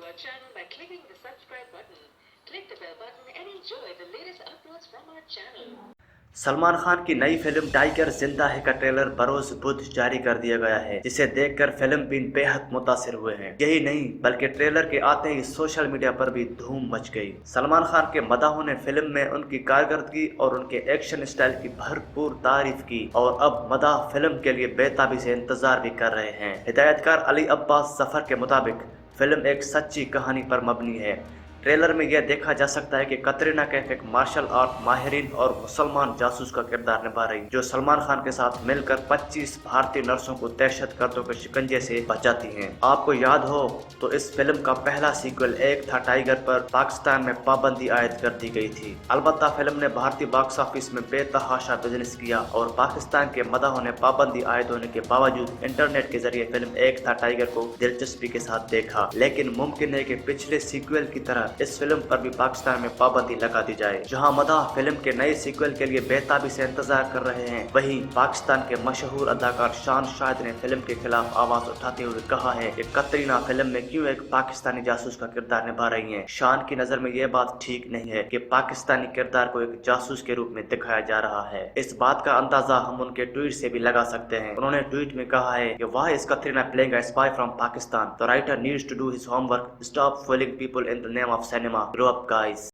to our channel by clicking the subscribe button. Click the bell button and enjoy the latest uploads from our channel. Salman Khan की नई film tiger जिंदा है का trailer बरोज बुध जारी कर दिया गया है, जिसे देखकर फिल्म भी बेहद मुतासिर हुए हैं। यही नहीं बल्कि ट्रेलर के आते ही सोशल मीडिया पर भी धूम मच गई। सलमान खान के मदाहों ने फिल्म में उनकी कारकर्दगी और उनके एक्शन स्टाइल की भरपूर तारीफ की और अब मदाह फिल्म के लिए बेताबी से इंतजार भी कर रहे हैं। हिदायतकार अली अब्बास जफर के मुताबिक फिल्म एक सच्ची कहानी पर मबनी है। ट्रेलर में यह देखा जा सकता है कि कतरीना कैफ एक मार्शल आर्ट माहिरीन और मुसलमान जासूस का किरदार निभा रही, जो सलमान खान के साथ मिलकर 25 भारतीय नर्सों को दहशतगर्दों के शिकंजे से बचाती हैं। आपको याद हो तो इस फिल्म का पहला सीक्वल एक था टाइगर पर पाकिस्तान में पाबंदी आयद कर दी गई थी। अलबत्ता फिल्म ने भारतीय बॉक्स ऑफिस में बेतहाशा बिजनेस किया और पाकिस्तान के मदाहों ने पाबंदी आयद होने के बावजूद इंटरनेट के जरिए फिल्म एक था टाइगर को दिलचस्पी के साथ देखा। लेकिन मुमकिन है कि पिछले सीक्वल की तरह इस फिल्म पर भी पाकिस्तान में पाबंदी लगा दी जाए। जहां मदाह फिल्म के नए सीक्वल के लिए बेताबी से इंतजार कर रहे हैं, वहीं पाकिस्तान के मशहूर अदाकार शान शाहिद ने फिल्म के खिलाफ आवाज उठाते हुए कहा है कि कतरीना फिल्म में क्यों एक पाकिस्तानी जासूस का किरदार निभा रही हैं। शान की नजर में यह बात ठीक नहीं है कि पाकिस्तानी किरदार को एक जासूस के रूप में दिखाया जा रहा है। इस बात का अंदाजा हम उनके ट्वीट से भी लगा सकते हैं। उन्होंने ट्वीट में कहा है कि why is Katrina playing a spy from Pakistan? The writer needs to do his homework, stop fooling people in the name of cinema. Grow up, guys.